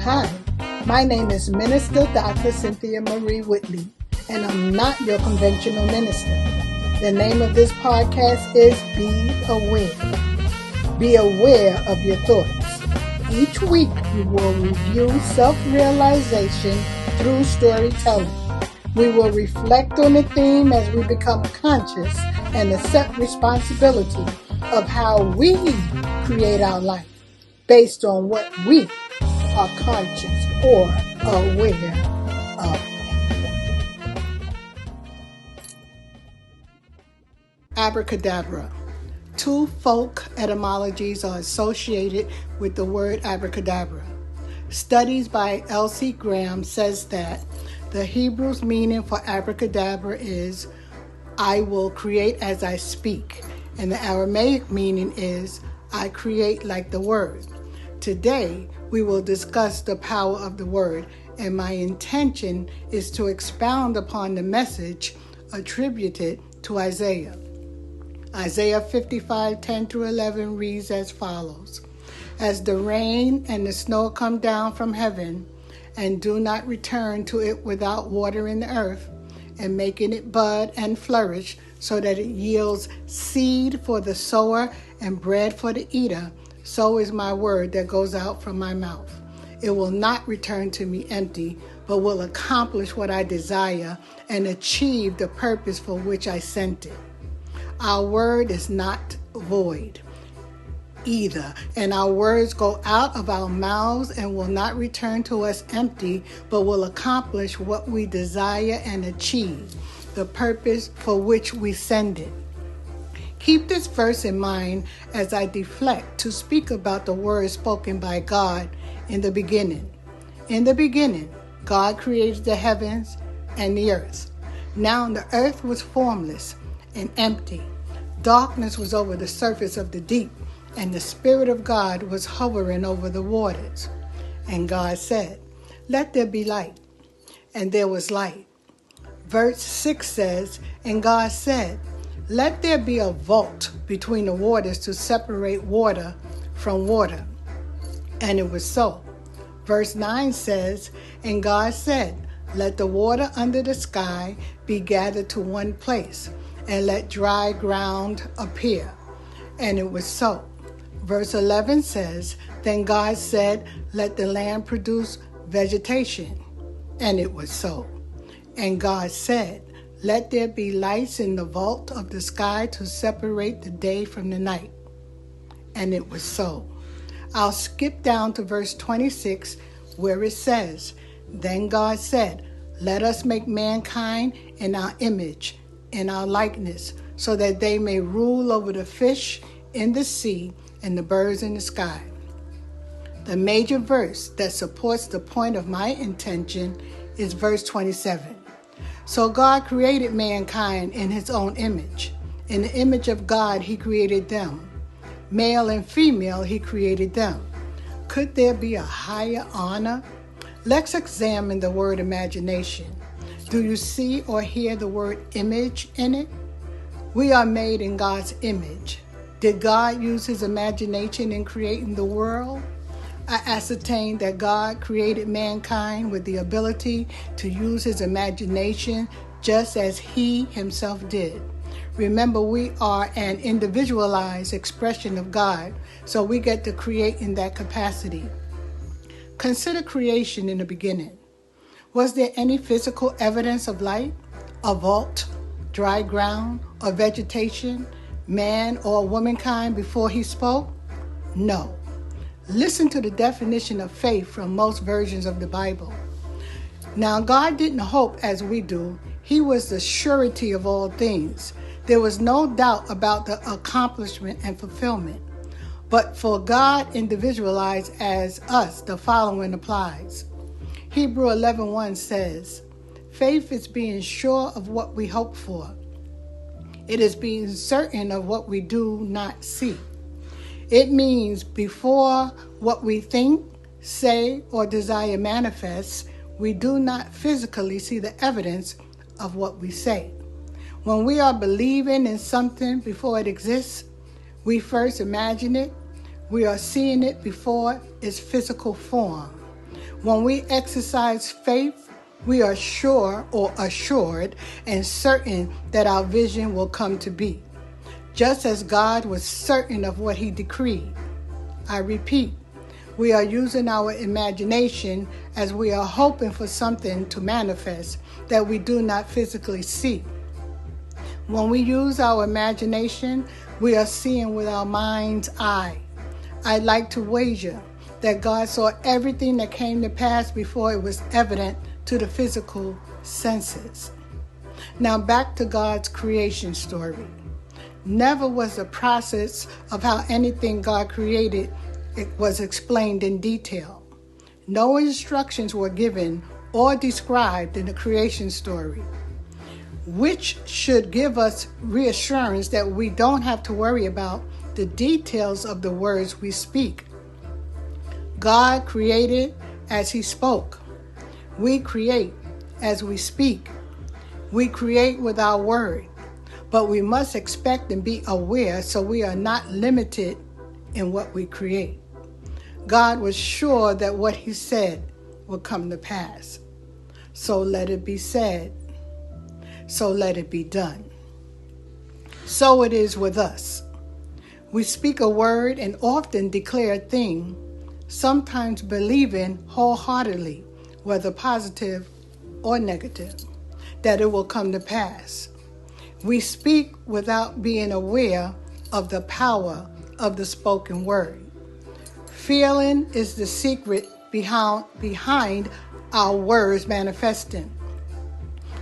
Hi, my name is Minister Dr. Cynthia Marie Whitley, and I'm not your conventional minister. The name of this podcast is Be Aware. Be aware of your thoughts. Each week we will review self-realization through storytelling. We will reflect on the theme as we become conscious and accept responsibility of how we create our life based on what we are conscious or aware of. Abracadabra. Two folk etymologies are associated with the word abracadabra. Studies by L.C. Graham says that the Hebrew's meaning for abracadabra is I will create as I speak, and the Aramaic meaning is I create like the word. Today, we will discuss the power of the word, and my intention is to expound upon the message attributed to Isaiah. Isaiah 55:10-11 reads as follows. As the rain and the snow come down from heaven, and do not return to it without watering the earth, and making it bud and flourish, so that it yields seed for the sower and bread for the eater, so is my word that goes out from my mouth. It will not return to me empty, but will accomplish what I desire and achieve the purpose for which I sent it. Our word is not void either, and our words go out of our mouths and will not return to us empty, but will accomplish what we desire and achieve, the purpose for which we send it. Keep this verse in mind as I deflect to speak about the words spoken by God in the beginning. In the beginning, God created the heavens and the earth. Now the earth was formless and empty. Darkness was over the surface of the deep, and the Spirit of God was hovering over the waters. And God said, "Let there be light." And there was light. Verse 6 says, and God said, "Let there be a vault between the waters to separate water from water." And it was so. Verse 9 says, and God said, "Let the water under the sky be gathered to one place, and let dry ground appear." And it was so. Verse 11 says, then God said, "Let the land produce vegetation." And it was so. And God said, "Let there be lights in the vault of the sky to separate the day from the night." And it was so. I'll skip down to verse 26 where it says, then God said, "Let us make mankind in our image, in our likeness, so that they may rule over the fish in the sea and the birds in the sky." The major verse that supports the point of my intention is verse 27. So God created mankind in his own image. In the image of God, he created them. Male and female, he created them. Could there be a higher honor? Let's examine the word imagination. Do you see or hear the word image in it? We are made in God's image. Did God use his imagination in creating the world? I ascertained that God created mankind with the ability to use his imagination just as he himself did. Remember, we are an individualized expression of God, so we get to create in that capacity. Consider creation in the beginning. Was there any physical evidence of light, a vault, dry ground, or vegetation, man or womankind before he spoke? No. Listen to the definition of faith from most versions of the Bible. Now, God didn't hope as we do. He was the surety of all things. There was no doubt about the accomplishment and fulfillment. But for God individualized as us, the following applies. Hebrew 11:1 says, faith is being sure of what we hope for. It is being certain of what we do not see. It means before what we think, say, or desire manifests, we do not physically see the evidence of what we say. When we are believing in something before it exists, we first imagine it. We are seeing it before its physical form. When we exercise faith, we are sure or assured and certain that our vision will come to be, just as God was certain of what he decreed. I repeat, we are using our imagination as we are hoping for something to manifest that we do not physically see. When we use our imagination, we are seeing with our mind's eye. I'd like to wager that God saw everything that came to pass before it was evident to the physical senses. Now back to God's creation story. Never was the process of how anything God created was explained in detail. No instructions were given or described in the creation story, which should give us reassurance that we don't have to worry about the details of the words we speak. God created as he spoke. We create as we speak. We create with our word, but we must expect and be aware so we are not limited in what we create. God was sure that what he said would come to pass. So let it be said. So let it be done. So it is with us. We speak a word and often declare a thing, sometimes believing wholeheartedly, whether positive or negative, that it will come to pass. We speak without being aware of the power of the spoken word. Feeling is the secret behind our words manifesting.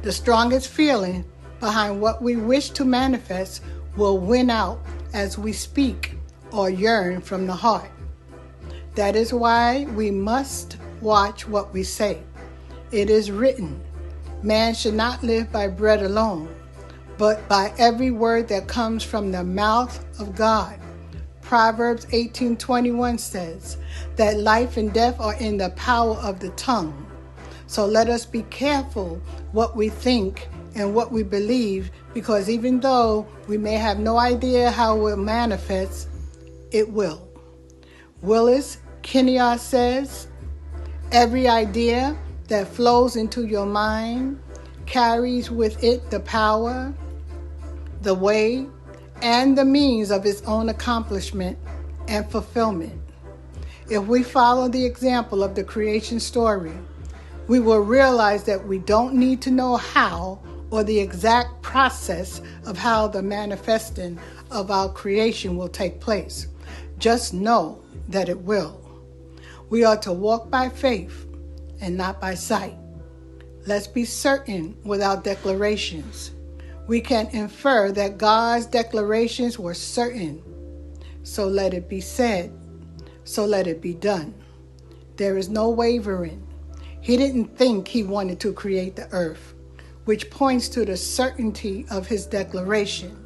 The strongest feeling behind what we wish to manifest will win out as we speak or yearn from the heart. That is why we must watch what we say. It is written, man should not live by bread alone, but by every word that comes from the mouth of God. Proverbs 18:21 says that life and death are in the power of the tongue. So let us be careful what we think and what we believe, because even though we may have no idea how it will manifest, it will. Willis Kenyon says, every idea that flows into your mind carries with it the power, the way, and the means of its own accomplishment and fulfillment. If we follow the example of the creation story, we will realize that we don't need to know how or the exact process of how the manifesting of our creation will take place. Just know that it will. We are to walk by faith and not by sight. Let's be certain without declarations. We can infer that God's declarations were certain. So let it be said. So let it be done. There is no wavering. He didn't think he wanted to create the earth, which points to the certainty of his declaration.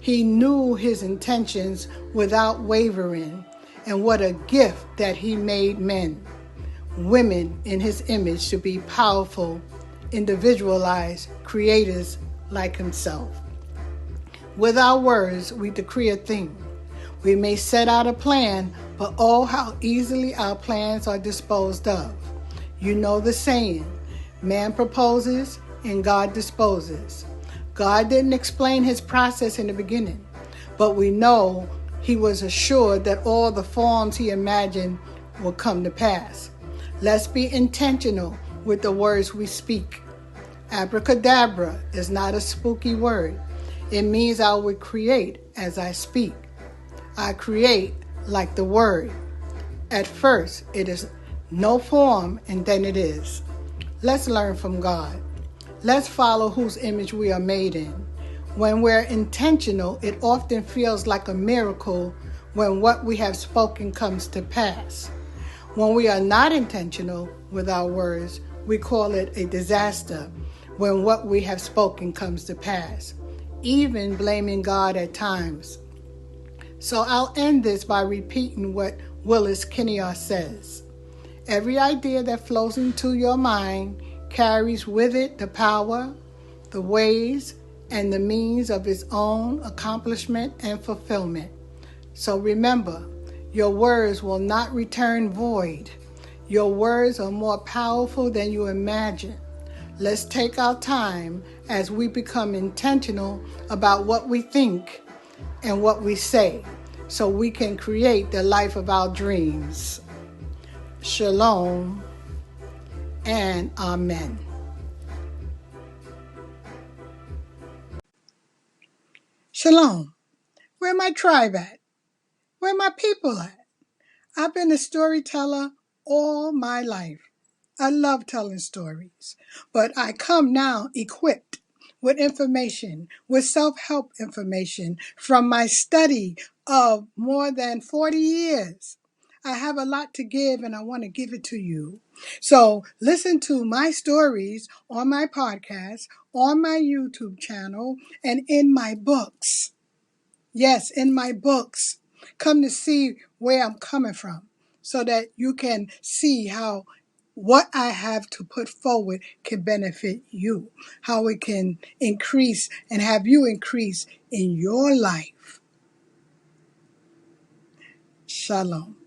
He knew his intentions without wavering, and what a gift that he made men, women in his image, to be powerful, individualized creators like himself. With our words, we decree a thing. We may set out a plan, but oh, how easily our plans are disposed of. You know the saying, man proposes and God disposes. God didn't explain his process in the beginning, but we know he was assured that all the forms he imagined will come to pass. Let's be intentional with the words we speak. Abracadabra is not a spooky word. It means I will create as I speak. I create like the word. At first, it is no form, and then it is. Let's learn from God. Let's follow whose image we are made in. When we're intentional, it often feels like a miracle when what we have spoken comes to pass. When we are not intentional with our words, we call it a disaster when what we have spoken comes to pass, even blaming God at times. So I'll end this by repeating what Willis Kenyon says. Every idea that flows into your mind carries with it the power, the ways, and the means of its own accomplishment and fulfillment. So remember, your words will not return void. Your words are more powerful than you imagine. Let's take our time as we become intentional about what we think and what we say so we can create the life of our dreams. Shalom and amen. Shalom. Where my tribe at? Where my people at? I've been a storyteller all my life. I love telling stories, but I come now equipped with information, with self-help information from my study of more than 40 years. I have a lot to give and I want to give it to you. So listen to my stories on my podcast, on my YouTube channel, and in my books. Yes, in my books. Come to see where I'm coming from so that you can see how what I have to put forward can benefit you, how it can increase and have you increase in your life. Shalom.